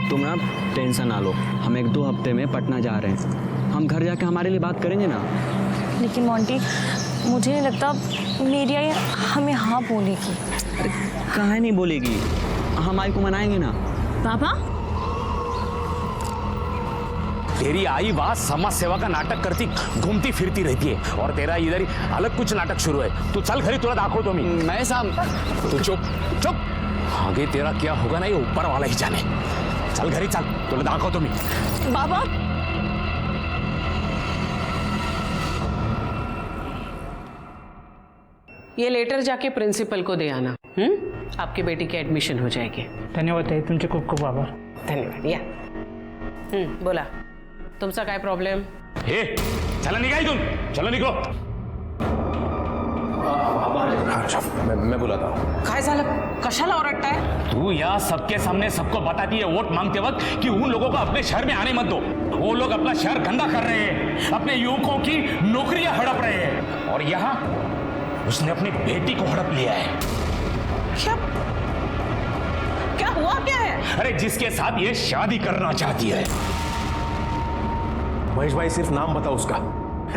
तुम ना टेंशन ना लो, हम 1-2 हफ्ते में पटना जा रहे हैं। हम घर जाके हमारे लिए बात करेंगे ना। लेकिन मोंटी, मुझे नहीं लगता मेरी आई हमें हाँ बोलेगी। अरे काहे नहीं बोलेगी, हम आई को मनाएंगे ना। पापा, तेरी आई बात समाज सेवा का नाटक करती घूमती फिरती रहती है और तेरा इधर ही अलग कुछ नाटक शुरू है। तू चल घरी, तुला दाखव तो मैं साहब। तू चुप चुप, आगे तेरा क्या होगा ना ये ऊपर वाला ही जाने। चल घरी चल, तुला दाखव तो बाबा। ये लेटर जाके प्रिंसिपल को दे आना। आपकी बेटी की एडमिशन हो जाएगी। धन्यवाद ताई, तुमचे खूप खूप आभार। धन्यवाद। या बोला, तुमचा काय प्रॉब्लेम? हे चला निघा इथून, चला निघो। मैं बुलाता हूँ। काय झालं, कशाला ओरडताय? तू यहाँ सबके सामने सबको बताती है वोट मांगते वक्त कि उन लोगों को अपने शहर में आने मत दो। वो लोग अपना शहर गंदा कर रहे हैं, अपने युवकों की नौकरियां हड़प रहे हैं और यहाँ उसने अपनी बेटी को हड़प लिया है। क्या क्या हुआ, क्या है? अरे जिसके साथ ये शादी करना चाहती है। महेश भाई सिर्फ नाम बताओ उसका,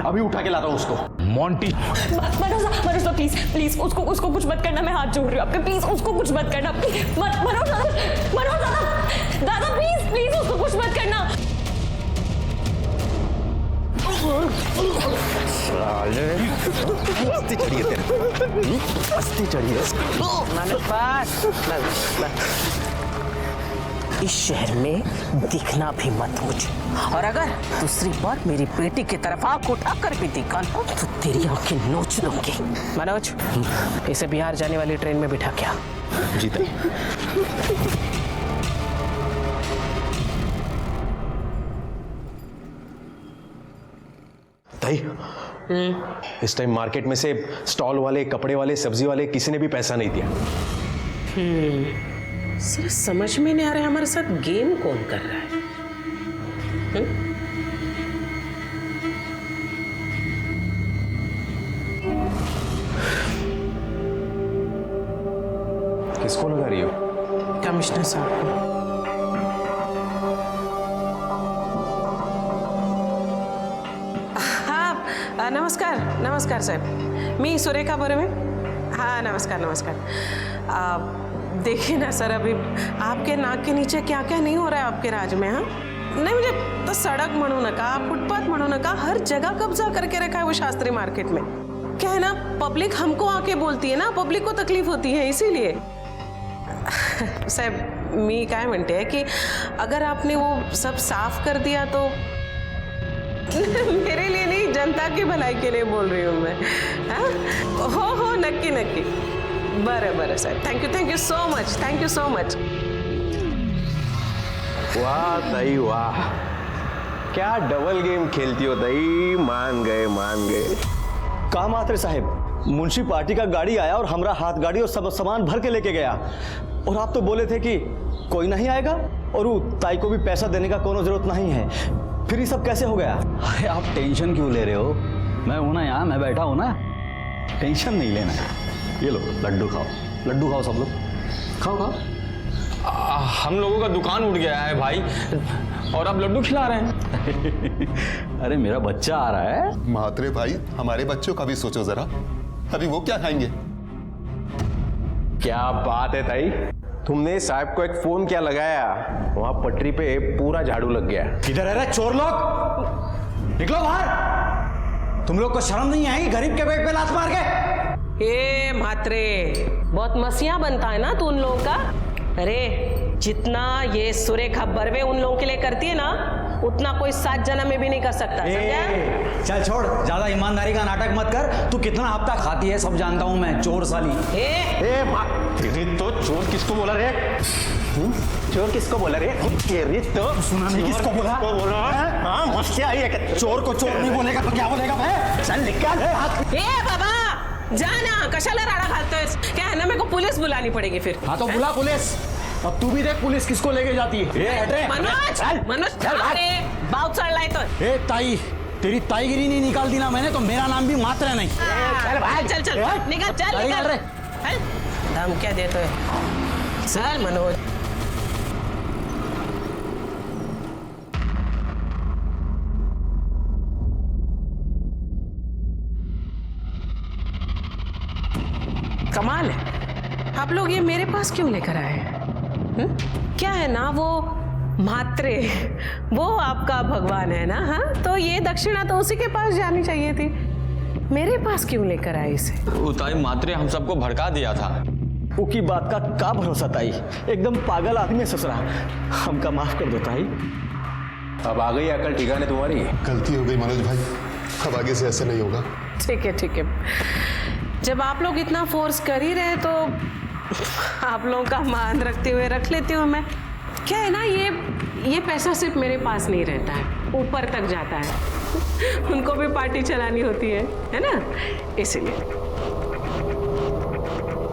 अभी उठा के लाता हूँ उसको। मोंटी। मनोज प्लीज प्लीज उसको कुछ मत करना, मैं हाथ जोड़ रही हूँ आपके, प्लीज उसको कुछ मत करना। मनोज दादा प्लीज प्लीज उसको कुछ मत करना। अस्ती चढ़िए तेरे, अस्ती चढ़िए। इस शहर में दिखना भी मत मुझे, और अगर दूसरी बार मेरी बेटी की तरफ आंख उठाकर भी दिखा तो तेरी आंखें नोच लूंगी। मनोज, इसे बिहार जाने वाली ट्रेन में बिठा क्या? जी ताई। ताई, इस टाइम मार्केट में से स्टॉल वाले, कपड़े वाले, सब्जी वाले किसी ने भी पैसा नहीं दिया। सिर्फ समझ में नहीं आ रहा है हमारे साथ गेम कौन कर रहा है। किसको लगा रही हो? कमिश्नर साहब को। हाँ नमस्कार, नमस्कार साहेब, मी सुरेखा बर्वे। हाँ नमस्कार नमस्कार। देखिए ना सर, अभी आपके नाक के नीचे क्या क्या नहीं हो रहा है आपके राज में। हाँ नहीं, मुझे तो सड़क म्हणू नका, फुटपाथ म्हणू नका, हर जगह कब्जा करके रखा है वो शास्त्री मार्केट में। क्या है ना, पब्लिक हमको आके बोलती है ना, पब्लिक को तकलीफ होती है, इसीलिए। साहब मी काय म्हणते है कि अगर आपने वो सब साफ कर दिया तो मेरे लिए नहीं, जनता की भलाई के लिए बोल रही हूँ मैं। हाँ हो नक्की नक्की। बरं बरं साहेब, thank you so much, thank you so much. वाह ताई वाह, क्या डबल गेम खेलती हो ताई। मान गए मान गए। कहा मात्र साहब, मुंशी पार्टी का गाड़ी आया और हमरा हाथ गाड़ी और सब सामान भर के लेके गया, और आप तो बोले थे कि कोई नहीं आएगा और वो ताई को भी पैसा देने का कोनो जरूरत नहीं है, फिर ये सब कैसे हो गया? अरे आप टेंशन क्यों ले रहे हो, मैं हूं ना यहाँ, मैं बैठा हूं ना, टेंशन नहीं लेना है। ये लो लड्डू खाओ सब लोग, खाओ। हम लोगों का दुकान उठ गया है भाई, और आप लड्डू खिला रहे हैं। अरे मेरा बच्चा आ रहा है। म्हात्रे भाई, हमारे बच्चों का भी सोचो जरा, अभी वो क्या खाएंगे? क्या बात है ताई, तुमने साहब को एक फोन क्या लगाया, वहां पटरी पे पूरा झाड़ू लग गया। किधर है रे चोर लोग, निकलो बाहर। तुम लोग को शर्म नहीं आएगी गरीब के पेट पे लात मार के? ए म्हात्रे, बहुत मसीहा बनता है ना तू उन लोगों का। अरे जितना ये सुरेखा बर्वे उन लोगों के लिए करती है ना, उतना कोई 7 जन्म में भी नहीं कर सकता। समझा? चल छोड़, ज्यादा ईमानदारी का नाटक मत कर। तू कितना हफ्ता खाती है सब जानता हूं मैं, चोर साली। तेरी तो चोर किसको बोला रे? चोर किसको बोला रे? तेरी तो सुना नहीं किसको बोला? हाँ मस्ती आई है। चोर को चोर नहीं बोलेगा तो क्या बोलेगा मैं? चल निकाल हाथ। ए बाबा जाना, कशाला राडा घालतोय? क्या है ना, मेरे को पुलिस बुलानी पड़ेगी फिर। हाँ तो बुला पुलिस। अब तू भी देख पुलिस किसको लेके जाती है। मनोज अरे बाव चढ़लाय तो। ए ताई, तेरी ताईगिरी नहीं निकाल दी ना मैंने तो मेरा नाम भी मात्र नहीं। चल भाई, चल निकल, चल निकल रे। धमकियां देतोय। चल मनोज। कमाल है, आप लोग ये मेरे पास क्यों लेकर आए हैं? क्या है ना, वो मात्रे, वो आपका भगवान है ना, हाँ? तो ये दक्षिणा तो उसी के पास जानी चाहिए थी, मेरे पास क्यों लेकर आए इसे? ताई मात्रे हम सबको भड़का दिया था। उकी बात का भरोसा ताई, एकदम पागल आदमी है ससुरा, हमका माफ कर दो ताई। अब आ गई अकल ठिकाने तुम्हारी। गलती हो गई मनोज भाई, अब आगे से ऐसा नहीं होगा। ठीक है ठीक है, जब आप लोग इतना फोर्स कर ही रहे तो आप लोगों का मान रखते हुए रख लेती हूँ मैं। क्या है ना, ये पैसा सिर्फ मेरे पास नहीं रहता है, ऊपर तक जाता है, उनको भी पार्टी चलानी होती है ना, इसीलिए।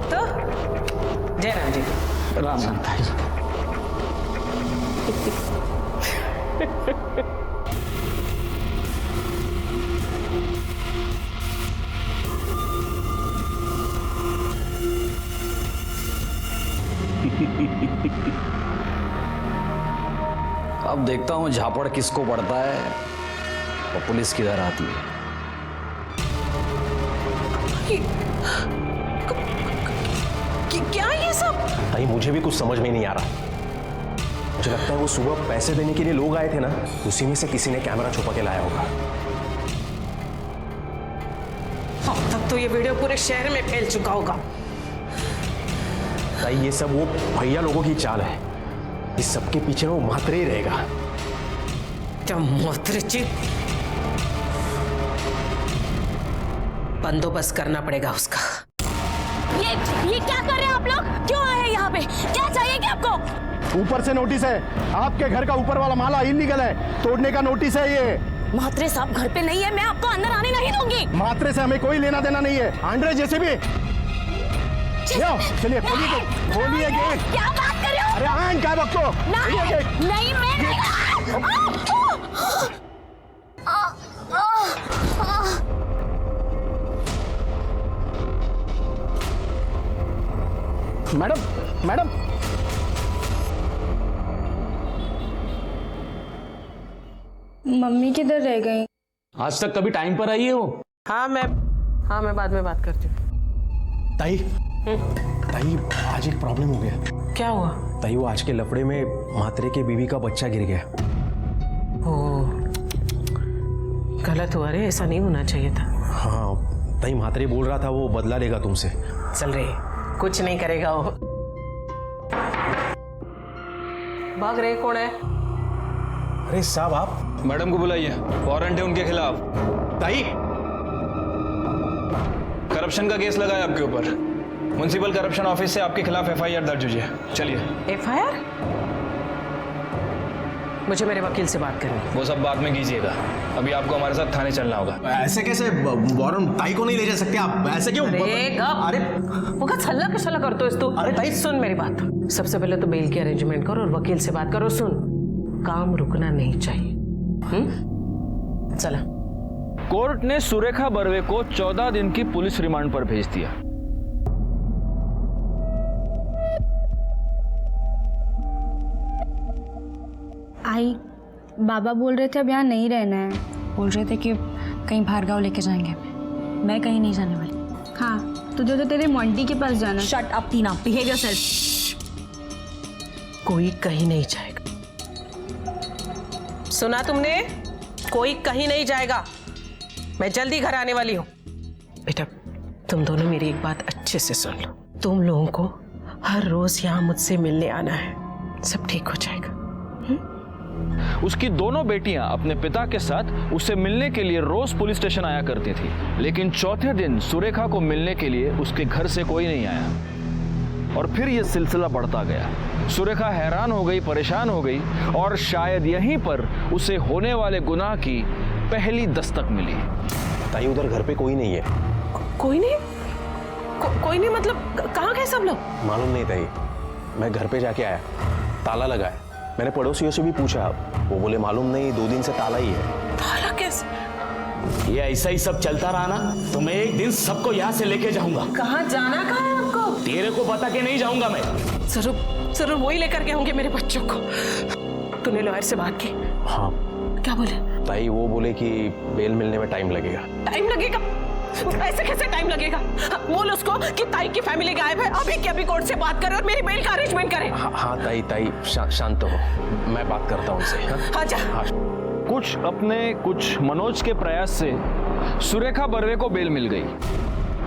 तो जय राम जी। राम राम ताई। अब देखता हूँ झापड़ किसको पड़ता है और पुलिस किधर आती है। क्या ये सब? ताई मुझे भी कुछ समझ में नहीं आ रहा। मुझे लगता है वो सुबह पैसे देने के लिए लोग आए थे ना, उसी में से किसी ने कैमरा छुपा के लाया होगा। अब तक तो ये वीडियो पूरे शहर में फैल चुका होगा। ताई ये सब वो भैया लोगों की चाल है, इस सबके पीछे वो मात्रे ही रहेगा। क्या मात्रे जी? बंदोबस्त करना पड़ेगा उसका। ये क्या कर रहे हैं आप लोग? क्यों आए हैं यहाँ पे? क्या चाहिए क्या आपको? ऊपर से नोटिस है, आपके घर का ऊपर वाला माला इलीगल है, तोड़ने का नोटिस है ये। मात्रे साहब घर पे नहीं है, मैं आपको अंदर आने नहीं दूंगी। मात्रे से हमें कोई लेना देना नहीं है, आंड्रे जैसे भी। चलिए खोलिए गेट। क्या बात कर रहे हो? अरे आन क्या वक्त को? नहीं मैं मैडम मैडम मम्मी किधर रह गई? आज तक कभी टाइम पर आई है वो? हाँ मैं बाद में बात करती हूँ। ताई ताई आज एक प्रॉब्लम हो गया। क्या हुआ? ताई वो आज के लफड़े में मात्रे के बीवी का बच्चा गिर गया। ओ, गलत हुआ रे, ऐसा नहीं होना चाहिए था। हाँ ताई मात्रे बोल रहा था वो बदला लेगा तुमसे। चल रे, कुछ नहीं करेगा वो। भाग रहे कौन है? अरे साहब आप मैडम को बुलाइए, वारंट है उनके खिलाफ। ताई करप्शन का केस लगा है आपके ऊपर। म्युनिसिपल करप्शन ऑफिस से आपके खिलाफ एफआईआर दर्ज हुई है। चलिए। एफआईआर? मुझे मेरे वकील से बात करनी। वो सब बात में कीजिएगा, अभी आपको हमारे साथ थाने चलना होगा। ऐसे कैसे वारंट ताई को नहीं ले जा सकते आप? ऐसे क्यों? अरे वो का छल्ला किसला करते हो तू? अरे भाई सुन मेरी बात, सबसे पहले तो बेल की अरेंजमेंट करो और वकील से बात करो। सुन, काम रुकना नहीं चाहिए। चला। कोर्ट ने सुरेखा बर्वे को 14 दिन की पुलिस रिमांड पर भेज दिया। आई, बाबा बोल रहे थे अब यहाँ नहीं रहना है। बोल रहे थे कि कहीं बाहर गाँव लेके जाएंगे। मैं कहीं नहीं जाने वाली। हाँ, तुझे तो तेरे मोंटी के पास जाना। शट अप टीना, बिहेव योरसेल्फ। कोई कहीं नहीं जाएगा, सुना तुमने? कोई कहीं नहीं जाएगा, मैं जल्दी घर आने वाली हूँ। बेटा तुम दोनों मेरी एक बात अच्छे से सुन लो, तुम लोगों को हर रोज यहाँ मुझसे मिलने आना है, सब ठीक हो जाएगा। उसकी दोनों बेटियां अपने पिता के साथ उससे मिलने के लिए रोज पुलिस स्टेशन आया करती थी, लेकिन चौथे दिन सुरेखा को मिलने के लिए उसके घर से कोई नहीं आया और फिर यह सिलसिला बढ़ता गया। सुरेखा हैरान हो गई, परेशान हो गई और शायद यहीं पर उसे होने वाले गुनाह की पहली दस्तक मिली। ताई उधर घर पे कोई नहीं है। कोई नहीं? कोई नहीं मतलब कहाँ गए सब लोग? मालूम नहीं ताई, मैं घर पे जाके आया, ताला लगा है। मैंने पड़ोसियों से भी पूछा, वो बोले मालूम नहीं, 2 दिन से ताला ही है। ताला कैसे? ये ऐसा ही सब चलता रहा ना तो मैं एक दिन सबको यहाँ से लेके जाऊंगा। कहाँ जाना? कहाँ है आपको? तेरे को बता के नहीं जाऊंगा मैं। जरूर वही लेकर के होंगे मेरे बच्चों को। तूने लॉयर से बात की? हाँ। क्या बोले? ताई वो बोले कि बेल मिलने में टाइम लगेगा। टाइम लगेगा? ऐसे कैसे टाइम लगेगा? बोल उसको कि ताई की फैमिली गायब है, अभी के अभी कोर्ट से बात करे और मेरी बेल का अरेंजमेंट करे। हाँ ताई शांत हो, मैं बात करता हूँ उनसे। हाँ जा। कुछ अपने कुछ मनोज के प्रयास से सुरेखा बर्वे को बेल मिल गई,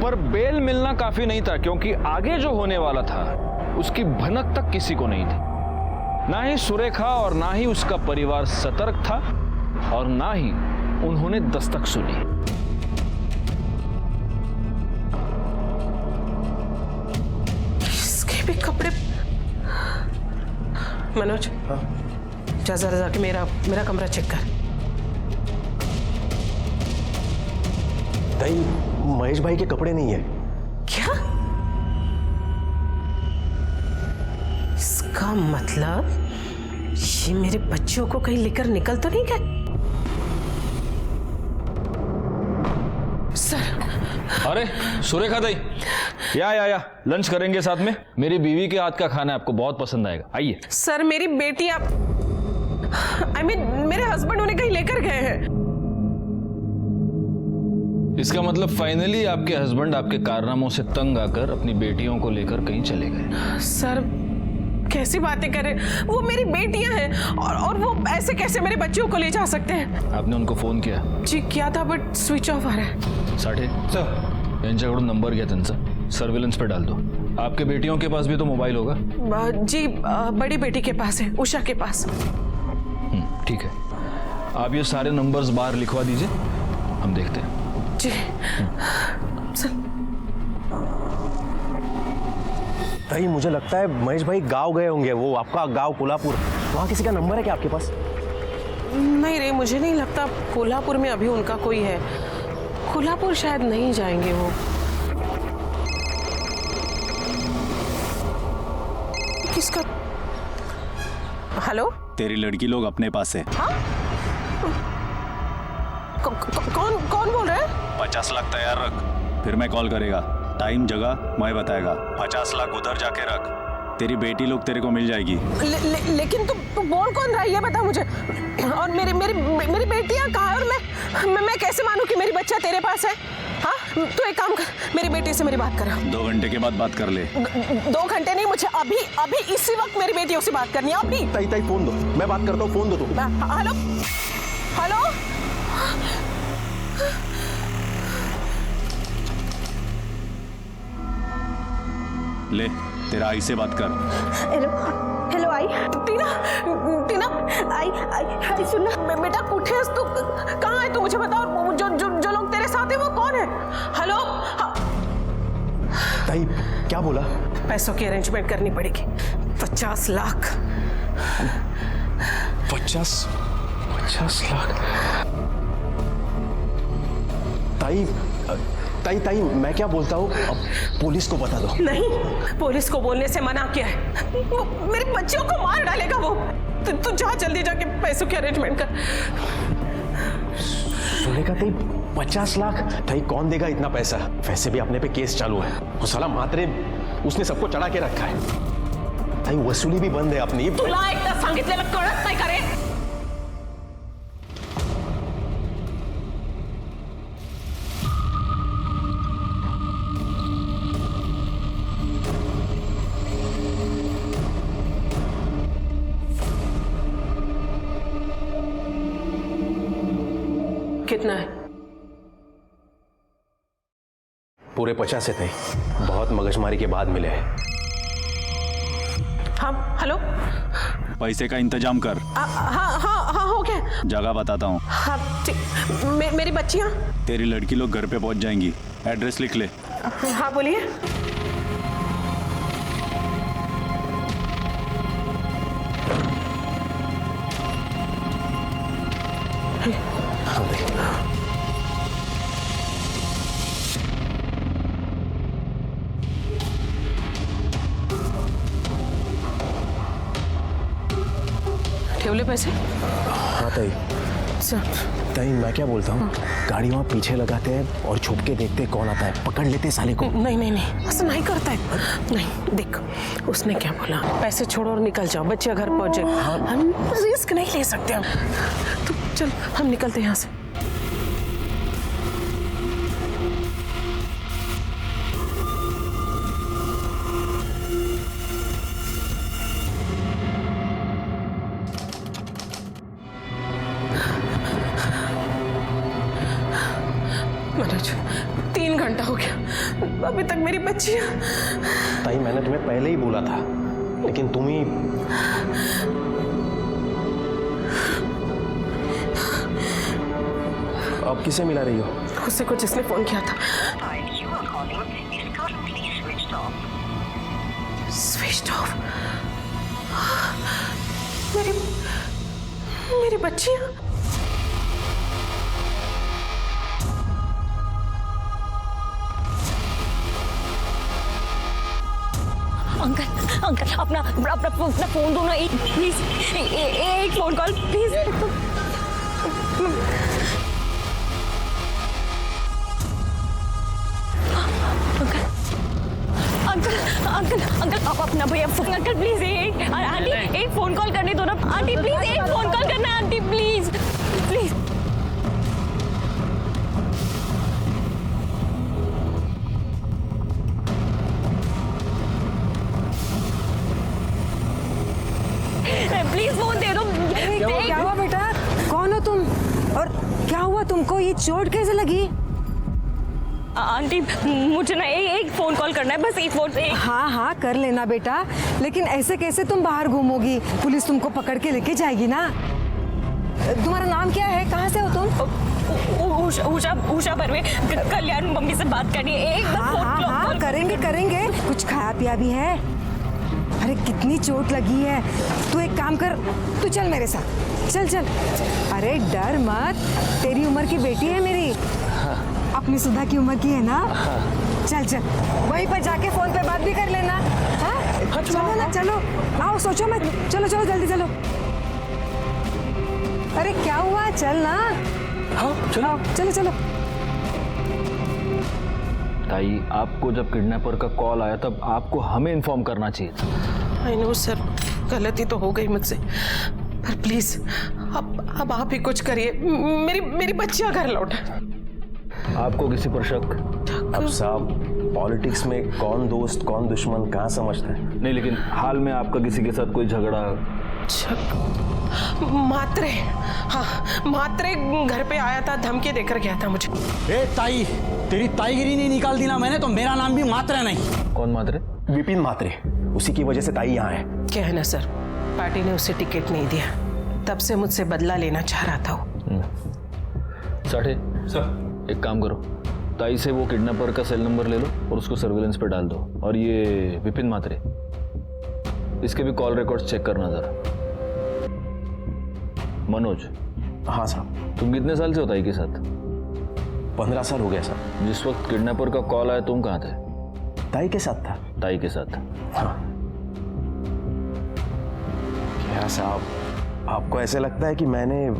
पर बेल मिलना काफी नहीं था, क्योंकि आगे जो होने वाला था उसकी भनक तक किसी को नहीं थी। ना ही सुरेखा और ना ही उसका परिवार सतर्क था और ना ही उन्होंने दस्तक सुनी। इसके भी कपड़े। मनोज, जा जरा जाके मेरा कमरा चेक कर। ताई, महेश भाई के कपड़े नहीं है। क्या? इसका मतलब ये मेरे बच्चों को कहीं लेकर निकल तो नहीं गए? सर। अरे सुरेखा दाई, या लंच करेंगे साथ में। मेरी बीवी के हाथ का खाना आपको बहुत पसंद आएगा, आइए। सर, मेरी बेटी मेरे हस्बैंड उन्हें कहीं लेकर गए हैं। इसका मतलब फाइनली आपके हस्बैंड आपके कारनामों से तंग आकर अपनी बेटियों को लेकर कहीं चले गए। सर, कैसी बातें कर रहे? वो मेरी बेटियां हैं और वो ऐसे कैसे मेरे बच्चों को ले जा सकते हैं? आपने उनको फोन किया? जी किया था, बट स्विच ऑफ आ रहा है। साठे सर, यांच्याकडून नंबर घ्या त्यांचा, सर्विलेंस पे डाल दो। आपके बेटियों के पास भी तो मोबाइल होगा? जी, बड़ी बेटी के पास है, उषा के पास। ठीक है, आप ये सारे नंबर्स बाहर लिखवा दीजिए, हम देखते हैं। जी सर। ताई, मुझे लगता है महेश भाई गांव गए होंगे। वो आपका गांव कोल्हापुर, वहाँ किसी का नंबर है क्या आपके पास? नहीं रे, मुझे नहीं लगता कोल्हापुर में अभी उनका कोई है। कोल्हापुर शायद नहीं जाएंगे वो। किसका? हेलो? तेरी लड़की लोग अपने पास है। हाँ? कौन बोल रहे हैं? 50 लाख तैयार रख, फिर मैं कॉल करेगा। टाइम जगह मैं बताएगा। 50 लाख उधर जाके रख, तेरी बेटी लोग तेरे को मिल जाएगी। लेकिन तू बोल कौन रहा है ये बता मुझे। और मेरी बेटियां कहाँ है? और मैं कैसे मानूं कि मेरी बच्चा तेरे पास है? हाँ, तो एक काम कर, मेरी बेटी से मेरी बात करा। 2 घंटे के बाद बात कर ले। 2 घंटे नहीं, मुझे अभी इसी वक्त मेरी बेटियों से बात करनी है, अभी। ताई फोन दो, मैं बात करता हूँ, फोन दो तुम। Hello hello. ले, तेरा आई से बात कर। हेलो आई। टीना आई सुनना बेटा, कुठे आहेस तू? कहाँ है तू? मुझे बता। और जो लोग तेरे साथ हैं वो कौन है? हेलो। ताई, क्या बोला? पैसों की अरेंजमेंट करनी पड़ेगी। 50 लाख। 50 लाख? ताई, मैं क्या बोलता हूँ, अब पुलिस को बता दो। नहीं, पुलिस को बोलने से मना किया है। वो मेरे बच्चों को मार डालेगा वो। तू जा, जल्दी जाके पैसों की अरेंजमेंट कर। सुरेखा ताई, 50 लाख? ताई, कौन देगा इतना पैसा? वैसे भी अपने पे केस चालू है। वो साला मात्रे, उसने सबको चढ़ा के रखा है। ताई, वसूली भी बंद है अपनी। तुला एकदा सांगितलेलं कळत नाही का रे? कितना है? पूरे 50 थे। बहुत मगजमारी के बाद मिले हैं। हाँ, हेलो। पैसे का इंतजाम कर। हाँ हो गया। जगह बताता हूँ। हाँ ठीक। मेरी बच्चियाँ? तेरी लड़की लोग घर पे पहुँच जाएंगी। एड्रेस लिख ले। हाँ बोलिए। ठेवले पैसे? हाँ ताई। ताई, मैं क्या बोलता हूँ, गाड़ी वहाँ पीछे लगाते हैं और छुप के देखते हैं कौन आता है, पकड़ लेते साले को। नहीं, ऐसा नहीं करता है। नहीं, देख उसने क्या बोला, पैसे छोड़ो और निकल जाओ, बच्चे घर पहुंचे। हम रिस्क नहीं ले सकते हम। तू चल, हम निकलते हैं यहाँ से। मनोज 3 घंटा हो गया, अभी तक मेरी बच्चियां। ताई मैंने तुम्हें पहले ही बोला था, लेकिन तुम ही। अब किसे मिला रही हो? उससे कुछ जिसने फोन किया था। Switch off. मेरी बच्चियां। अंकल अपना फोन दो ना, एक प्लीज, एक फोन कॉल प्लीज। अंकल आप अपना भैया फोन। अंकल प्लीज आंटी एक फोन कॉल करने दो ना आंटी, प्लीज एक फोन कॉल करना है aunty, please please. Please phone दे दो। क्या हुआ बेटा, कौन हो तुम और क्या हुआ तुमको, ये चोट कैसे लगी? आंटी मुझे ना एक फोन कॉल करना है, बस एक फोन। हाँ हाँ कर लेना बेटा, लेकिन ऐसे कैसे तुम बाहर घूमोगी, पुलिस तुमको पकड़ के लेके जाएगी ना। तुम्हारा नाम क्या है, कहाँ से हो तुम? उषा बर्वे, कल्याण मम्मी से बात करनी है। एक हाँ हाँ हाँ करेंगे, कुछ खाया पिया भी है? अरे कितनी चोट लगी है, तू एक काम कर, तू चल मेरे साथ, चल। अरे डर मत, तेरी उम्र की बेटी है मेरी, अपनी सुधा की उम्र की है ना। चल वहीं पर जाके फोन पे बात भी कर लेना। हाँ चलो ना, चलो आओ, सोचो मत, चलो जल्दी चलो। अरे क्या हुआ, चल ना। हाँ चलो। ताई आपको जब किडनैपर का कॉल आया तब आपको हमें इन्फॉर्म करना चाहिए था। आई नो सर, गलती तो हो गई मुझसे, पर प्लीज अब आप ही कुछ करिए, मेरी बच्चियां घर लौटा। आपको किसी पर शक? अब साहब पॉलिटिक्स में कौन दोस्त कौन दुश्मन कहाँ समझता है। नहीं, लेकिन हाल में आपका किसी के साथ कोई झगड़ा? मात्रे घर पे आया था, धमकी देकर गया था मुझे। ए ताई, तेरी ताईगिरी नहीं निकाल दी ना मैंने तो मेरा नाम भी मात्रे नहीं। कौन मात्रे? विपिन मात्रे, उसी की वजह से ताई यहाँ है। क्या है ना सर, पार्टी ने उसे टिकट नहीं दिया, तब से मुझसे बदला लेना चाह रहा था वो। साठे सर, एक काम करो, ताई से वो किडनैपर का सेल नंबर ले लो और उसको सर्विलेंस पे डाल दो। और ये विपिन मात्रे, इसके भी कॉल रिकॉर्ड्स चेक करना जरा। मनोज। हाँ साहब। तुम कितने साल से हो ताई के साथ? 15 साल हो गया सर। जिस वक्त किडनैपर का कॉल आया तुम कहाँ थे? ताई के साथ था। ताई के साथ? हाँ। क्या साहब, आपको ऐसे लगता है कि मैंने?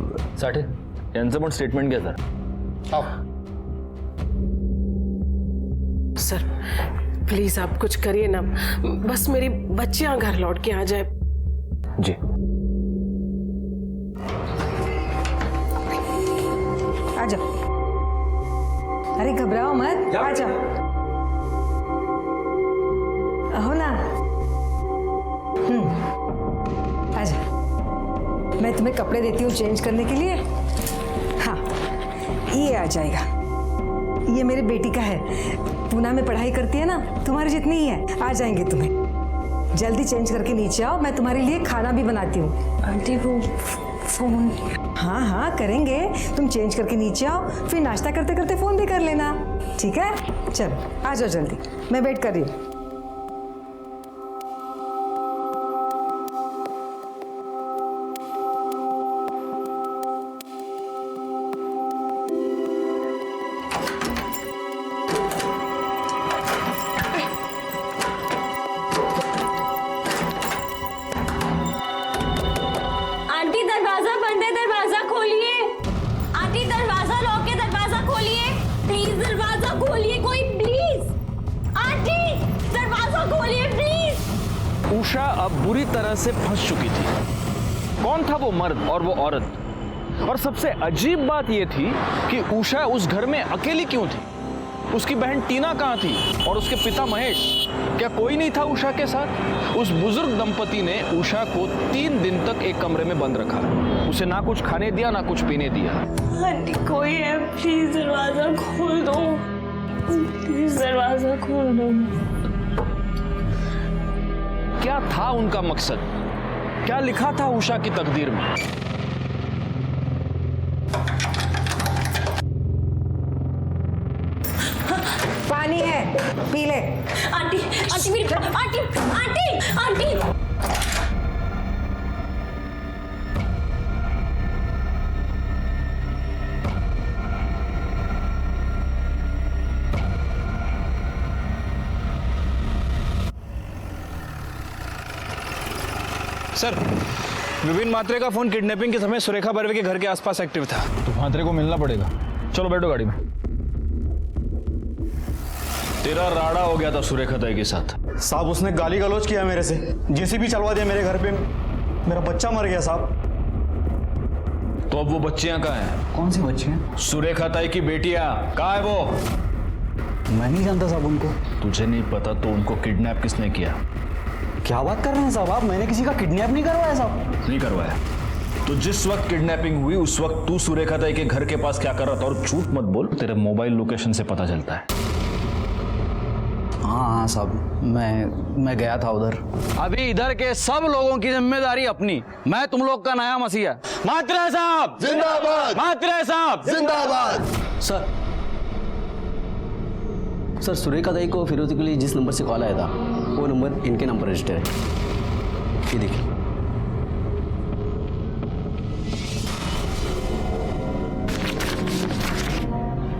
साठे, यांचं पण स्टेटमेंट घ्या सर। प्लीज आप कुछ करिए ना, बस मेरी बच्चियां घर लौट के आ जाए। जी। आ जाओ, अरे घबराओ मत, आ जाओ, हो ना। आ जाओ, मैं तुम्हें कपड़े देती हूँ चेंज करने के लिए। हाँ ये आ जाएगा, ये मेरी बेटी का है, पूना में पढ़ाई करती है ना, तुम्हारी जितनी ही है, आ जाएंगे तुम्हें। जल्दी चेंज करके नीचे आओ, मैं तुम्हारे लिए खाना भी बनाती हूँ। आंटी वो फोन। हाँ करेंगे, तुम चेंज करके नीचे आओ, फिर नाश्ता करते करते फोन भी कर लेना, ठीक है? चलो आ जाओ जल्दी, मैं वेट कर रही हूँ। उषा अब बुरी तरह से फंस चुकी थी। कौन था वो मर्द और वो औरत? और सबसे अजीब बात यह थी कि उषा उस घर में अकेली क्यों थी? उसकी बहन टीना कहाँ थी और उसके पिता महेश? क्या कोई नहीं था उषा के साथ? उस बुजुर्ग दंपति ने उषा को 3 दिन तक एक कमरे में बंद रखा, उसे ना कुछ खाने दिया ना कुछ पीने दिया। आंटी कोई है, प्लीज दरवाजा खोल दो, प्लीज दरवाजा खोल दो। क्या था उनका मकसद? क्या लिखा था उषा की तकदीर में? पानी है, पी ले। आंटी आंटी मेरी aunty aunty aunty sir, Vipin Mhatre का फोन किडनैपिंग के समय सुरेखा बर्वे के घर के आसपास एक्टिव था। तो म्हात्रे को मिलना पड़ेगा। चलो बैठो गाड़ी में। तेरा राड़ा हो गया था सुरेखा ताई के साथ। साहब उसने गाली गलौज किया मेरे से, जेसीबी चलवा दिया मेरे घर पे, मेरा बच्चा मर गया साहब। तो अब वो बच्चियां कहाँ हैं? कौन सी बच्चियां? सुरेखा ताई की बेटियां कहाँ है वो? मैं नहीं जानता साहब उनको। तुझे नहीं पता तो उनको किडनैप किसने किया? क्या बात कर रहे हैं साहब आप? मैंने किसी का किडनैप नहीं करवाया साहब। नहीं करवाया तो जिस वक्त किडनैपिंग हुई उस वक्त तू सुरेखा ताई के घर के पास क्या कर रहा था? और झूठ मत बोल, तेरे मोबाइल लोकेशन से पता चलता है। हाँ साहब, मैं गया था उधर। अभी इधर के सब लोगों की जिम्मेदारी अपनी, मैं तुम लोग का नया मसीहा। म्हात्रे साहब जिंदाबाद, म्हात्रे साहब जिंदाबाद। सर सुरेखा दाई को फिरोजी के लिए जिस नंबर से कॉल आया था वो नंबर इनके नंबर रजिस्टर है, ये देखिए।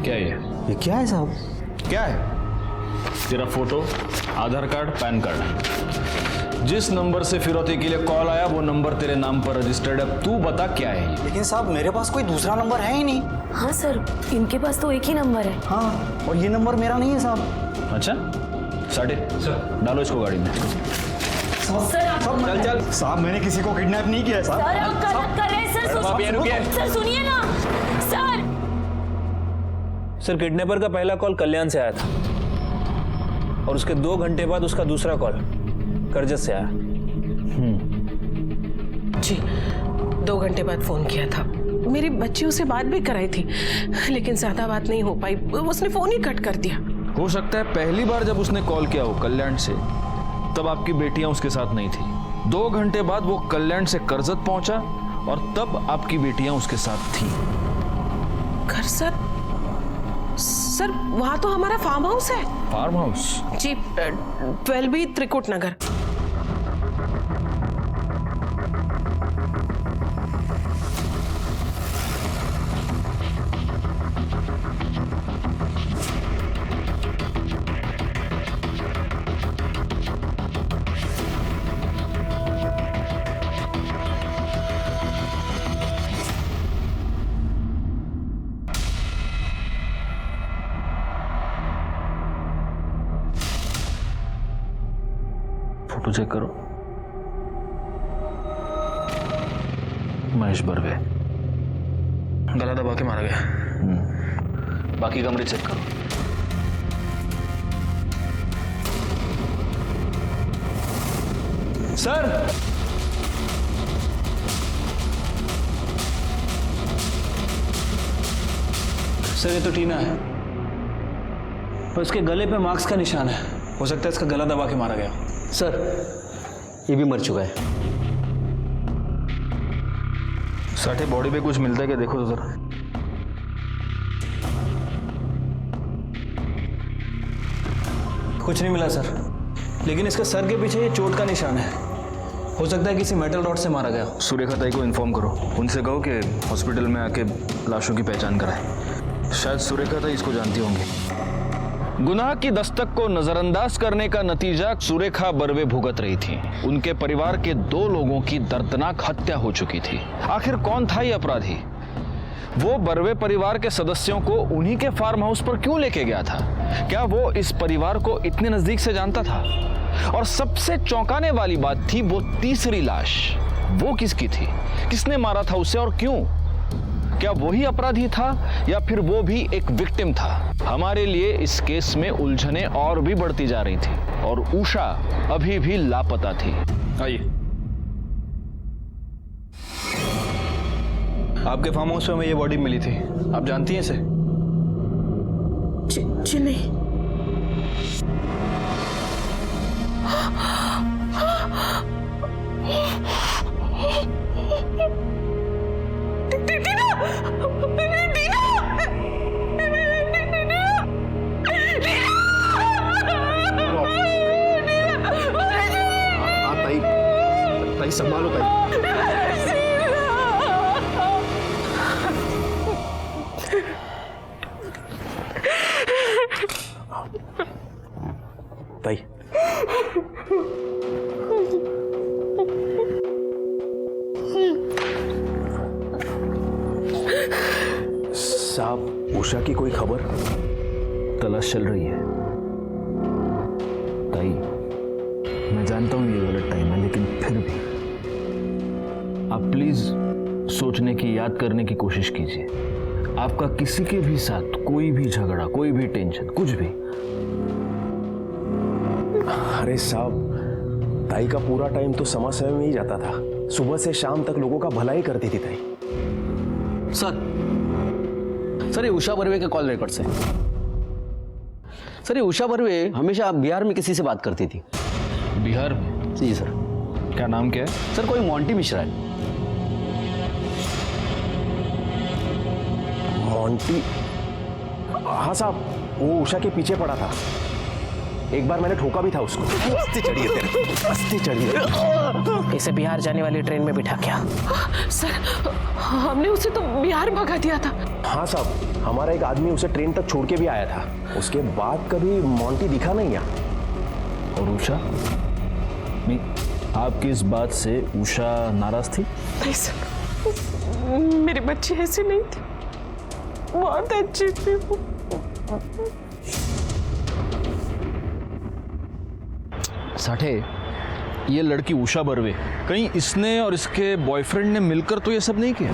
क्या ये क्या है साहब? क्या है? तेरा फोटो, आधार कार्ड, पैन कार्ड। जिस नंबर से फिरौती के लिए कॉल आया वो नंबर तेरे नाम पर रजिस्टर्ड है। तू बता क्या है ये? लेकिन साहब मेरे पास कोई दूसरा नंबर है ही नहीं। हाँ सर, इनके पास तो एक ही नंबर है। हाँ, और ये नंबर मेरा नहीं है साहब। अच्छा, साढ़े सर डालो इसको गाड़ी में। चल चल साहब, मैंने किसी को किडनैप नहीं किया है साहब। सर आप गलत कर रहे हैं सर। सर सुनिए ना सर, किडनैपर का पहला कॉल कल्याण से आया था और उसके 2 घंटे बाद उसका दूसरा कॉल करजत से आया। जी 2 घंटे बाद फोन किया था। मेरी बच्चियों से बात भी कराई थी लेकिन ज्यादा बात नहीं हो पाई, उसने फोन ही कट कर दिया। हो सकता है पहली बार जब उसने कॉल किया हो कल्याण से तब आपकी बेटियां उसके साथ नहीं थी। 2 घंटे बाद वो कल्याण से करजत पहुंचा और तब आपकी बेटियां उसके साथ थी। करजत? सर वहां तो हमारा फार्म हाउस है। Farm house? जी 12B Trikut Nagar. Photo check करो। महेश बर्वे गला दबा के मारा गया। बाकी कमरे चेक करो। सर सर ये तो टीना है, पर उसके गले पे मार्क्स का निशान है। हो सकता है इसका गला दबा के मारा गया। सर ये भी मर चुका है। साठे बॉडी पे कुछ मिलता है क्या? देखो तो जरा। कुछ नहीं मिला सर, लेकिन इसके सर के पीछे ये चोट का निशान है। हो सकता है किसी मेटल रॉड से मारा गया। सुरेखा ताई को इन्फॉर्म करो, उनसे कहो कि हॉस्पिटल में आके लाशों की पहचान कराए। शायद सुरेखा ताई इसको जानती होंगी। गुनाह की दस्तक को नजरअंदाज करने का नतीजा सुरेखा बर्वे भुगत रही थी। उनके परिवार के 2 लोगों की दर्दनाक हत्या हो चुकी थी। आखिर कौन था ये अपराधी? वो बर्वे परिवार के सदस्यों को उन्हीं के फार्म हाउस पर क्यों लेके गया था? क्या वो इस परिवार को इतने नजदीक से जानता था? और सबसे चौंकाने वाली बात थी वो तीसरी लाश, वो किसकी थी? किसने मारा था उसे और क्यों? क्या वही अपराधी था या फिर वो भी एक विक्टिम था? हमारे लिए इस केस में उलझनें और भी बढ़ती जा रही थी और उषा अभी भी लापता थी। आइए। आपके फार्म हाउस में हमें ये बॉडी मिली थी, आप जानती हैं इसे? जी नहीं। ताई संभालो ताई। ताई साहब, उषा की कोई खबर? तलाश चल रही है ताई। मैं जानता हूं ये गलत टाइम है, लेकिन फिर भी आप प्लीज सोचने की, याद करने की कोशिश कीजिए। आपका किसी के भी साथ कोई भी झगड़ा, कोई भी टेंशन, कुछ भी? अरे साहब, ताई का पूरा टाइम तो समस्या में ही जाता था। सुबह से शाम तक लोगों का भला ही करती थी ताई। सर ये उषा बर्वे के कॉल रिकॉर्ड से। सर ये उषा बर्वे हमेशा बिहार में किसी से बात करती थी। बिहार में? जी सर। क्या नाम क्या है? सर कोई मोंटी मिश्रा है। मोंटी? हाँ साहब, वो उषा के पीछे पड़ा था। एक बार मैंने ठोका भी था उसको। अस्ती चढ़ी है तेरे, अस्ती चढ़ी है। इसे बिहार जाने वाली ट्रेन में बिठा क्या? सर, हमने उसे तो बिहार भगा दिया था। हाँ साहब, हमारा एक आदमी उसे ट्रेन तक छोड़ के भी आया था। उसके बाद कभी मोंटी दिखा नहीं यहाँ। और उषा? नहीं, आपकी इस बात से उषा नाराज थी? नहीं सर, मेरी बच्ची ऐसी नहीं थी, बहुत अच्छी थी वो। साठे, ये लड़की उषा बर्वे, कहीं इसने और इसके बॉयफ्रेंड ने मिलकर तो ये सब नहीं किया?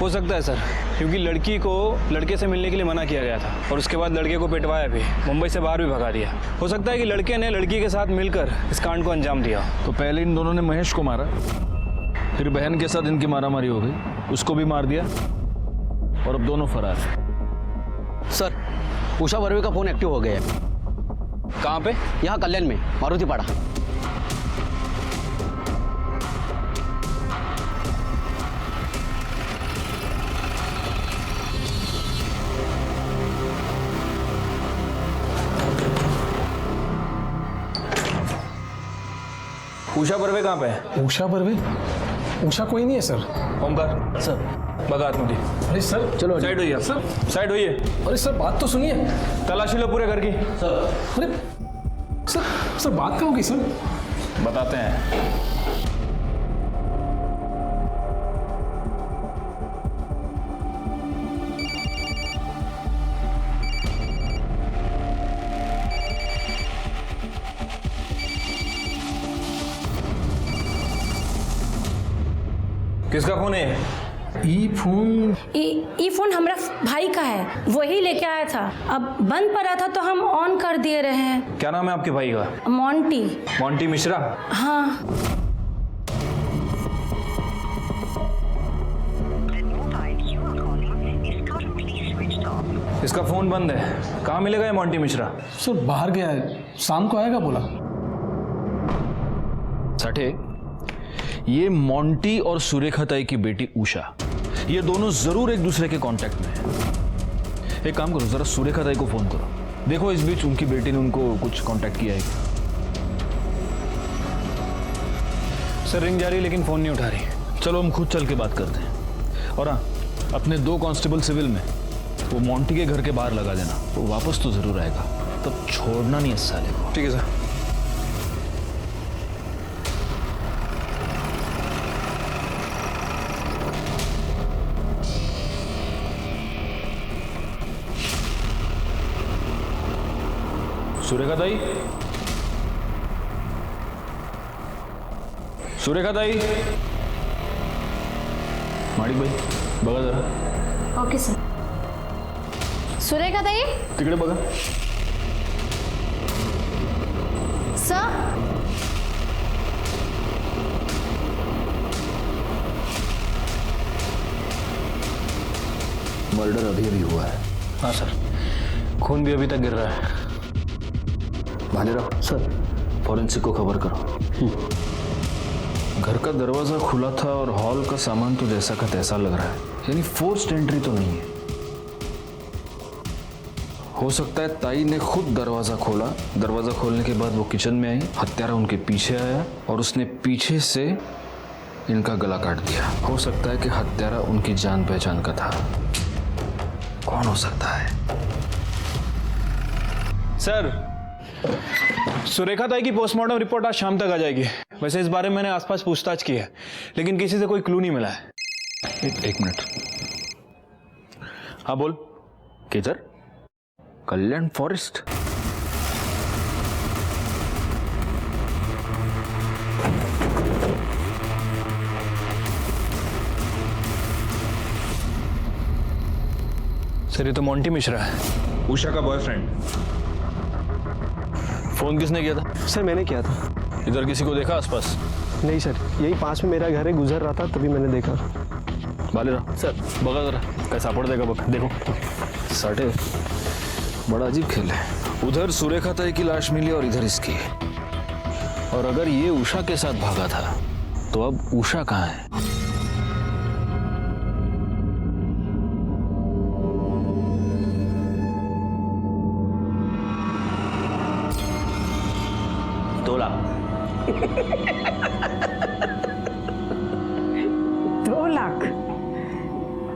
हो सकता है सर, क्योंकि लड़की को लड़के से मिलने के लिए मना किया गया था और उसके बाद लड़के को पिटवाया भी, मुंबई से बाहर भी भगा दिया। हो सकता है कि लड़के ने लड़की के साथ मिलकर इस कांड को अंजाम दिया। तो पहले इन दोनों ने महेश को मारा, फिर बहन के साथ इनकी मारामारी हो गई, उसको भी मार दिया और अब दोनों फरार। सर उषा बर्वे का फोन एक्टिव हो गया है। कहाँ पे? यहाँ कल्याण में, मारुति पाड़ा। उषा बर्वे कहाँ पे है? उषा बर्वे? उषा कोई नहीं है सर। ओमकार सर भगा आत्मधी। अरे सर चलो साइड होइए सर, साइड होइए। अरे सर बात तो सुनिए। तलाशी लो पूरे घर की। अरे सर बात क्या होगी सर? बताते हैं। किसका फोन है? ई फोन हमारा भाई का है, वही लेके आया था। अब बंद पड़ा था तो हम ऑन कर दिए रहे हैं। क्या नाम है आपके भाई का? मोंटी। मोंटी मिश्रा? हाँ। इसका फोन बंद है, कहाँ मिलेगा ये मोंटी मिश्रा? सर बाहर गया है, शाम को आएगा बोला। साठे, ये मोंटी और सुरेखा ताई की बेटी उषा, ये दोनों जरूर एक दूसरे के कांटेक्ट में हैं। एक काम करो, जरा सुरेखा ताई को फोन करो, देखो इस बीच उनकी बेटी ने उनको कुछ कांटेक्ट किया है क्या? सर रिंग जा रही लेकिन फोन नहीं उठा रही। चलो हम खुद चल के बात करते हैं। और हाँ, अपने 2 कांस्टेबल सिविल में वो मोंटी के घर के बाहर लगा देना, वो वापस तो जरूर आएगा, तब छोड़ना नहीं इस साले को। ठीक है सर। सुरेखा ताई, सुरेखा ताई, माणिक भाई बघा जरा। Okay sir. सुरेखा ताई. तिकडे बघा. सर. मर्डर अभी अभी हुआ है. हाँ सर, खून भी अभी तक गिर रहा है. भालेराव सर, फॉरेंसिक को खबर करो. घर का दरवाजा खुला था और हॉल का सामान तो जैसा का तैसा लग रहा है, यानी फोर्स्ड एंट्री तो नहीं है. हो सकता है ताई ने खुद दरवाजा खोला. दरवाजा खोलने के बाद वो किचन में आई, हत्यारा उनके पीछे आया और उसने पीछे से इनका गला काट दिया. हो सकता है कि हत्यारा उनकी जान पहचान का था. कौन हो सकता है? सर, सुरेखा ताई की पोस्टमार्टम रिपोर्ट आज शाम तक आ जाएगी. वैसे इस बारे में मैंने आसपास पूछताछ की है, लेकिन किसी से कोई क्लू नहीं मिला है. एक मिनट. हाँ बोल. किधर? कल्याण फॉरेस्ट. सर, ये तो मोंटी मिश्रा है, उषा का बॉयफ्रेंड. फोन किसने किया था? सर मैंने किया था. इधर किसी को देखा आसपास? नहीं सर, यही पास में मेरा घर है, गुजर रहा था तभी मैंने देखा. भालेराव सर, बघा जरा काय सापड़ देगा बघ. देखो साठे, बड़ा अजीब खेल है. उधर सुरेखा ताई की लाश मिली और इधर इसकी. और अगर ये उषा के साथ भागा था तो अब उषा कहाँ है? दो लाख?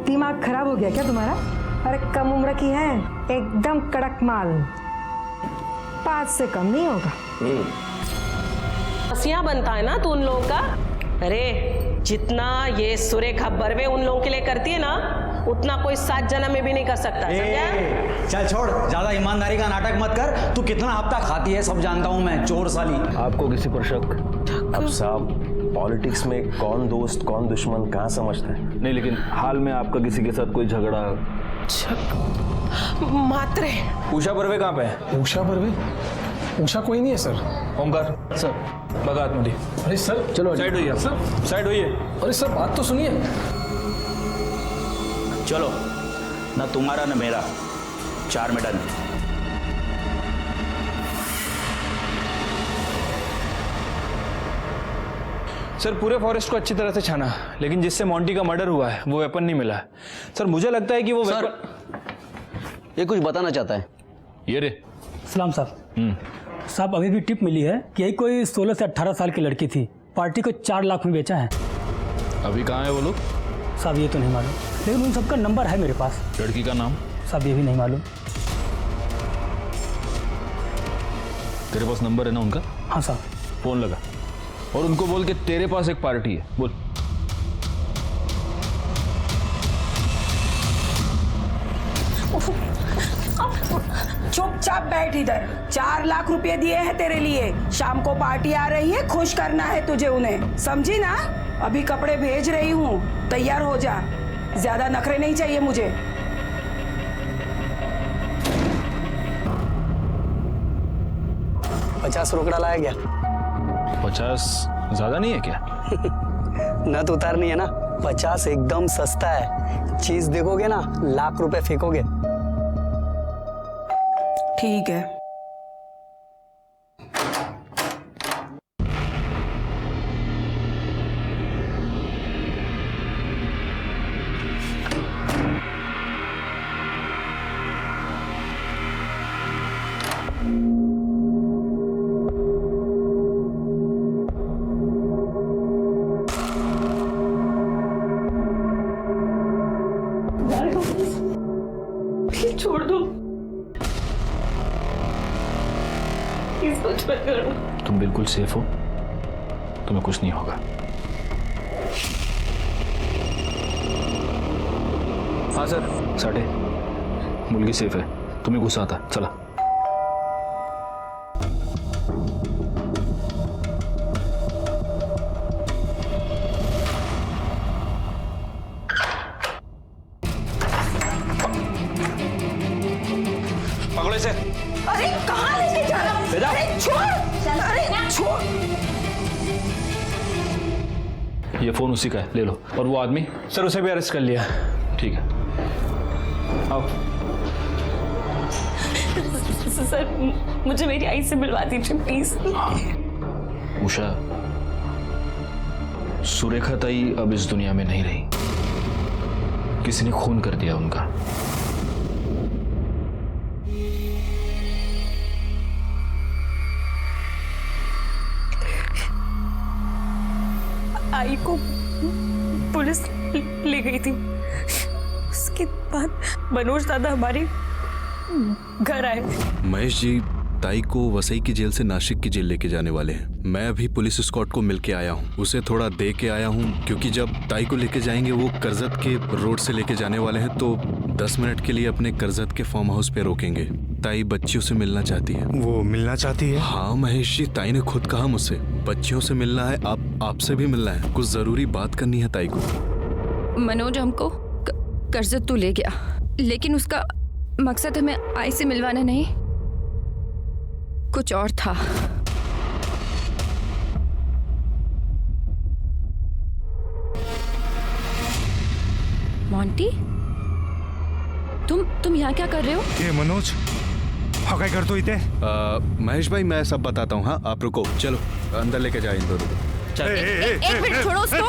दिमाग खराब हो गया क्या तुम्हारा? अरे कम उम्र की है, एकदम कड़क माल. 5 से कम नहीं होगा. हसिया बनता है ना तू उन लोगों का. अरे जितना ये सुरेखा बर्वे उन लोगों के लिए करती है ना, उतना कोई 7 जन्म में भी नहीं कर सकता. समझा? चल छोड़, ज्यादा ईमानदारी का नाटक मत कर. तू कितना हफ्ता खाती है सब जानता हूँ मैं, चोर साली. आपको किसी पर शक? अब साहब, पॉलिटिक्स में कौन दोस्त कौन दुश्मन कहाँ समझता है. नहीं, लेकिन हाल में आपका किसी के साथ कोई झगड़ा? मात्रे. उषा बर्वे कहाँ पे है? उषा बर्वे? उषा कोई नहीं है सर. ओमकार सर, बघा आतमध्ये. अरे सर चलो साइड होइए. सर, साइड होइए. अरे सर बात तो सुनिए. चलो, ना तुम्हारा ना मेरा, 4 में डन. सर, पूरे फॉरेस्ट को अच्छी तरह से छाना, लेकिन जिससे मोंटी का मर्डर हुआ है वो वेपन नहीं मिला है. सर, मुझे लगता है कि वो सर, ये कुछ बताना चाहता है. ये रे. सलाम साहब. साहब, अभी भी टिप मिली है कि यही कोई 16 से 18 साल की लड़की थी. पार्टी को 4 लाख में बेचा है. अभी कहाँ है वो लोग? साहब ये तो नहीं मालूम, लेकिन उन सबका नंबर है मेरे पास. लड़की का नाम? साहब ये भी नहीं मालूम. तेरे पास नंबर है ना उनका? हाँ साहब. फोन लगा और उनको बोल के तेरे पास एक पार्टी है. बोल. चुपचाप बैठ इधर. 4 लाख रुपए दिए हैं तेरे लिए. शाम को पार्टी आ रही है, खुश करना है तुझे उन्हें, समझी ना? अभी कपड़े भेज रही हूँ, तैयार हो जा. ज्यादा नखरे नहीं चाहिए मुझे. ₹50 रोकड़ा लाया गया. 50 ज्यादा नहीं है क्या? न तो उतारनी है ना. 50 एकदम सस्ता है. चीज देखोगे ना, लाख रुपए फेंकोगे. ठीक है. छोड़ दो, तुम बिल्कुल सेफ हो, तुम्हें कुछ नहीं होगा. हाँ सर. साठे, मुलगी सेफ है, तुम्ही गुस्सा आता. चला. अरे कहाँ लेके जा रहा है? अरे छोड़, अरे छोड़। ये फोन उसी का है, ले लो। और वो आदमी? सर उसे भी अरेस्ट कर लिया। ठीक है, आओ। सर मुझे मेरी आई से मिलवा दीजिए प्लीज। उषा, सुरेखा ताई अब इस दुनिया में नहीं रही। किसी ने खून कर दिया उनका। आई को पुलिस ले गई थी। उसके बाद मनोज दादा हमारे घर आए। महेश जी, ताई को वसई की जेल से नासिक की जेल लेके जाने वाले हैं। मैं अभी पुलिस स्क्वाड को मिल के आया हूँ, उसे थोड़ा दे के आया हूँ, क्योंकि जब ताई को लेके जाएंगे वो करजत के रोड से लेके जाने वाले हैं, तो 10 मिनट के लिए अपने करजत के फार्म हाउस पे रोकेंगे। ताई बच्चियों से मिलना चाहती है। वो मिलना चाहती है? हाँ महेश जी, ताई ने खुद कहा मुझसे बच्चियों से मिलना है, आपसे भी मिलना है, कुछ जरूरी बात करनी है ताई को। मनोज हमको करजत तो ले गया, लेकिन उसका मकसद हमें आई से मिलवाना नहीं, कुछ और था। मोंटी, तुम यहाँ क्या कर रहे हो? ये मनोज हाँ क्या कर तो इते? महेश भाई मैं सब बताता हूँ। हाँ आप रुको, चलो अंदर लेके जाए इन दोनों को। एक मिनट छोड़ो उसको।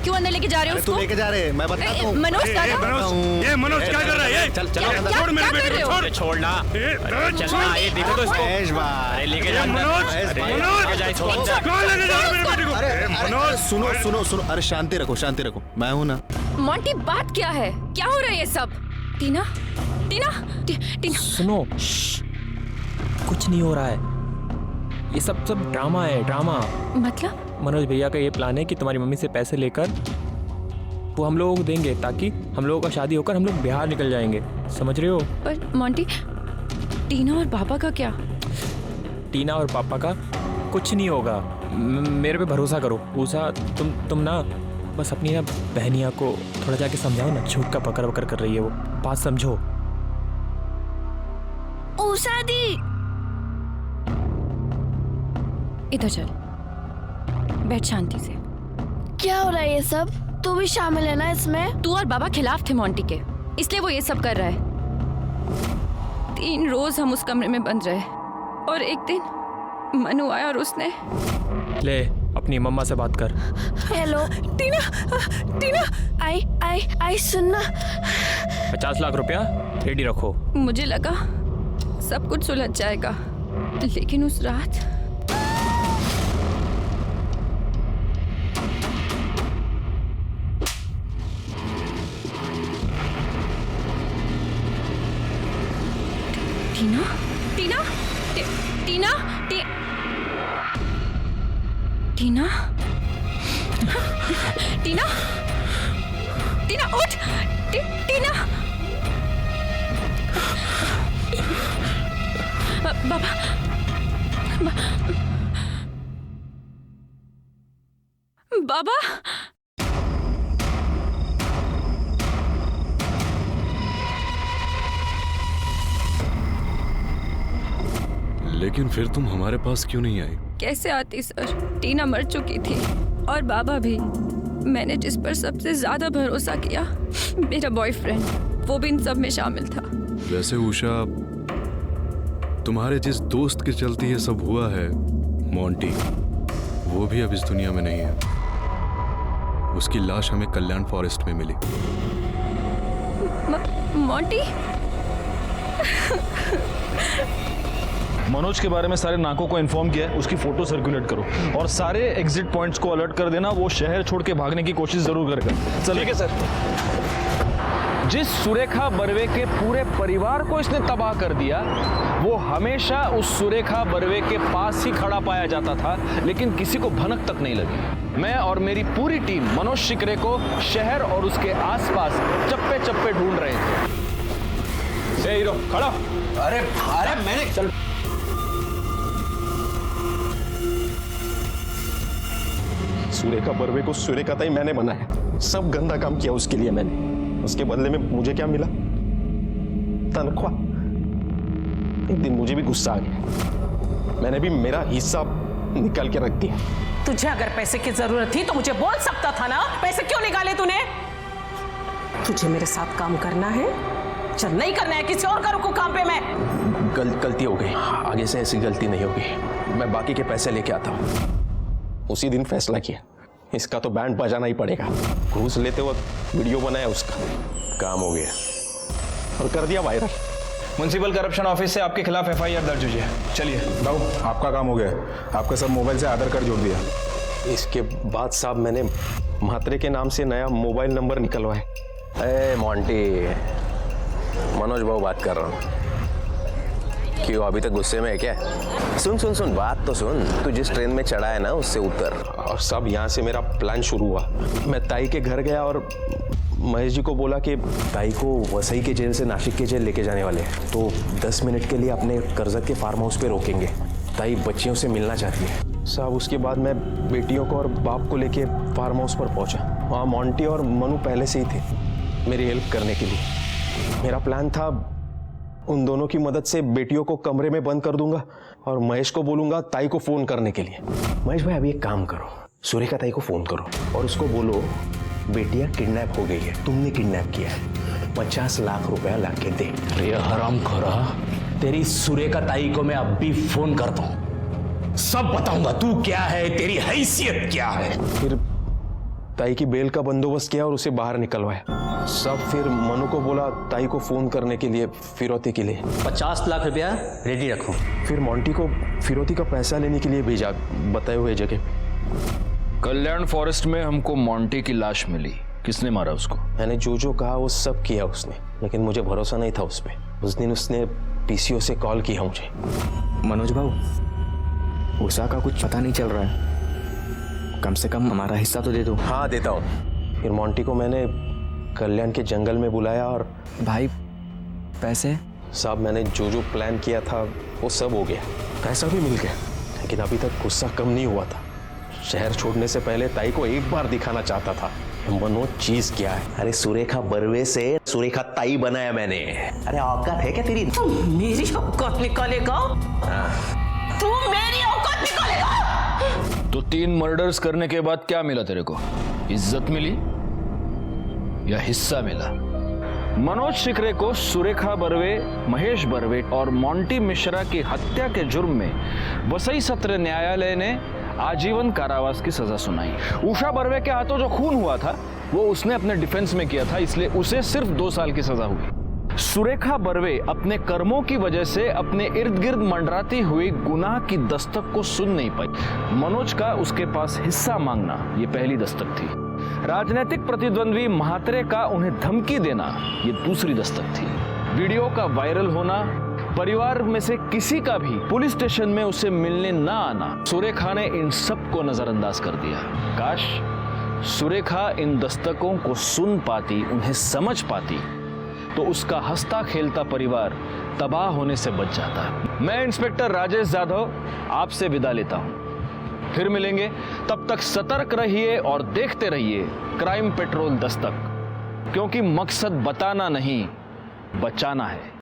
क्यों अंदर लेके जा रहे हो उसको? तू लेके जा रहे हैं, मैं बताता हूँ। मनोज ये मनोज क्या कर रहा है? चल छोड़ मेरे बेटे को, छोड़। छोड़ना, चलना, ये देखो तो इसको। महेश भाई, लेके जा मनोज, कौन लेके जा रहा है मेरे बेटे को? अरे मनोज सुनो, अरे शांति रखो, मैं हूँ ना। मोंटी बात क्या है? क्या हो रहा है ये सब? टीना, सुनो, कुछ नहीं हो रहा है, ये सब ड्रामा है, ड्रामा। मतलब? मनोज भैया का ये प्लान है कि तुम्हारी मम्मी से पैसे लेकर वो हम लोगों को देंगे, ताकि हम लोगों का शादी होकर हम लोग बिहार निकल जाएंगे, समझ रहे हो? पर मोंटी, टीना और पापा का क्या? टीना और पापा का कुछ नहीं होगा, मेरे पे भरोसा करो। उषा, तुम ना बस अपनी ना बहनिया को थोड़ा जाके समझाओ ना, झूठ का पकड़ कर रही है वो, बात समझो। उषा दी, इधर चल, बैठ शांति से। क्या हो रहा है ये सब? तू भी शामिल है ना इसमें? तू और बाबा खिलाफ थे मोंटी के, इसलिए वो ये सब कर रहा है। 3 रोज हम उस कमरे में बंद रहे, और एक दिन मनु आया और उसने। ले अपनी मम्मा से बात कर। हेलो टीना, आई सुनना। 50 लाख रुपया रेडी रखो। मुझे लगा सब कुछ सुलझ जाएगा, लेकिन उस रात टीना उठ। टीना, बाबा, बाबा, लेकिन फिर तुम हमारे पास क्यों नहीं आई? कैसे आती सर, टीना मर चुकी थी और बाबा भी। मैंने जिस पर सबसे ज्यादा भरोसा किया, मेरा बॉयफ्रेंड, वो भी इन सब में शामिल था। वैसे उषा, तुम्हारे जिस दोस्त के चलते ये सब हुआ है, मोंटी, वो भी अब इस दुनिया में नहीं है। उसकी लाश हमें कल्याण फॉरेस्ट में मिली। मोंटी? मनोज के बारे में सारे नाकों को इन्फॉर्म किया है, उसकी फोटो सर्कुलेट करो और सारे एग्जिट पॉइंट्स को अलर्ट कर देना। वो शहर छोड़ के भागने की कोशिश जरूर करेगा। चलिए। ठीक है सर। जिस सुरेखा बर्वे के पूरे परिवार को इसने तबाह कर दिया, वो हमेशा उस सुरेखा बर्वे के पास ही खड़ा पाया जाता था, लेकिन किसी को भनक तक नहीं लगी। मैं और मेरी पूरी टीम मनोज शिकरे को शहर और उसके आसपास चप्पे चप्पे ढूंढ रहे थे। हीरो खड़ा। अरे मैंने चल। सुरेखा बर्वे को सुरेखा ताई मैंने बनाया, सब गंदा काम किया उसके लिए मैंने। उसके बदले में मुझे क्या मिला? तनख्वाह। एक दिन मुझे भी गुस्सा आ गया, मैंने भी मेरा हिस्सा निकाल के रख दिया। तुझे अगर पैसे की जरूरत थी तो मुझे बोल सकता था ना, पैसे क्यों निकाले तूने? तुझे मेरे साथ काम करना है, चल नहीं करना है किसी और करूँ को काम पे मैं। गलती हो गई, आगे से ऐसी गलती नहीं होगी। मैं बाकी के पैसे लेके आता हूँ। उसी दिन फैसला किया, इसका तो बैंड बजाना ही पड़ेगा। घूस लेते वक्त वीडियो बनाया उसका, काम हो गया और कर दिया वायरल। म्युनिसिपल करप्शन ऑफिस से आपके खिलाफ एफआईआर दर्ज हुई है। चलिए दाऊ, आपका काम हो गया। आपके सब मोबाइल से आधार कार्ड जोड़ दिया। इसके बाद साहब मैंने म्हात्रे के नाम से नया मोबाइल नंबर निकलवाया। ए मोंटी, मनोज बाबू बात कर रहा हूँ। क्यों अभी तक गुस्से में है क्या? सुन सुन सुन, बात तो सुन। तू जिस ट्रेन में चढ़ा है ना उससे उतर। और सब यहाँ से मेरा प्लान शुरू हुआ। मैं ताई के घर गया और महेश जी को बोला कि ताई को वसई के जेल से नासिक के जेल लेके जाने वाले हैं, तो 10 मिनट के लिए अपने कर्जत के फार्म हाउस पे रोकेंगे। ताई बच्चियों से मिलना चाहती है साहब। उसके बाद मैं बेटियों को और बाप को लेके फार्म हाउस पर पहुंचा। वहाँ मोंटी और मनु पहले से ही थे मेरी हेल्प करने के लिए। मेरा प्लान था उन दोनों की मदद से बेटियों को कमरे में बंद कर दूंगा और महेश को बोलूंगा ताई को फोन करने के लिए। महेश भाई अभी एक काम करो, सुरेखा ताई को फोन करो और उसको बोलो बेटियां किडनैप हो गई है, तुमने किडनैप किया है, 50 लाख रुपया लाके दे। अरे हरामखोरा, तेरी सुरेखा ताई को मैं अब भी फोन करता हूं, सब बताऊंगा तू क्या है, तेरी हैसियत क्या है। फिर ताई की बेल का बंदोबस्त किया और उसे बाहर निकलवाया सब। फिर मनु को बोला ताई को फोन करने के लिए फिरौती के लिए 50 लाख रुपया रेडी रखो। फिर मोंटी को फिरौती का पैसा लेने के लिए भेजा बताए हुए जगह। कल्याण फॉरेस्ट में हमको मोंटी की लाश मिली। किसने मारा उसको? मैंने जो कहा वो सब किया उसने, लेकिन मुझे भरोसा नहीं था उस पर। उस दिन उसने पीसीओ से कॉल किया मुझे। मनोज बाबू, उषा का कुछ पता नहीं चल रहा है, कम से कम हमारा हिस्सा तो दे दो। हाँ देता हूँ। फिर मोंटी को मैंने कल्याण के जंगल में बुलाया और भाई पैसे? साहब मैंने जो प्लान किया था वो सब हो गया, पैसा भी मिल गया, लेकिन अभी तक गुस्सा कम नहीं हुआ था। शहर छोड़ने से पहले ताई को एक बार दिखाना चाहता था मनोज चीज क्या है। अरे सुरेखा बर्वे से सुरेखा ताई बनाया मैंने। अरे औकात है क्या तेरी? मेरी औकात निकालेगा? तू मेरी औकात निकालेगा? तो 3 मर्डर्स करने के बाद क्या मिला तेरे को? इज्जत मिली या हिस्सा मिला? मनोज शिकरे को सुरेखा बर्वे, महेश बर्वे और मोंटी मिश्रा की हत्या के जुर्म में वसई सत्र न्यायालय ने आजीवन कारावास की सजा सुनाई। उषा बर्वे के हाथों जो खून हुआ था वो उसने अपने डिफेंस में किया था, इसलिए उसे सिर्फ 2 साल की सजा हुई। सुरेखा बर्वे अपने कर्मों की वजह से अपने इर्द गिर्द मंडराती हुई गुनाह की दस्तक को सुन नहीं पाई। मनोज का उसके पास हिस्सा मांगना ये पहली दस्तक थी। राजनीतिक प्रतिद्वंद्वी म्हात्रे का उन्हें धमकी देना ये दूसरी दस्तक थी। वीडियो का वायरल होना, परिवार में से किसी का भी पुलिस स्टेशन में उसे मिलने ना आना, सुरेखा ने इन सब को नजरअंदाज कर दिया। काश सुरेखा इन दस्तकों को सुन पाती, उन्हें समझ पाती, तो उसका हंसता खेलता परिवार तबाह होने से बच जाता। मैं इंस्पेक्टर राजेश जाधव आपसे विदा लेता हूं, फिर मिलेंगे। तब तक सतर्क रहिए और देखते रहिए क्राइम पेट्रोल दस्तक, क्योंकि मकसद बताना नहीं, बचाना है।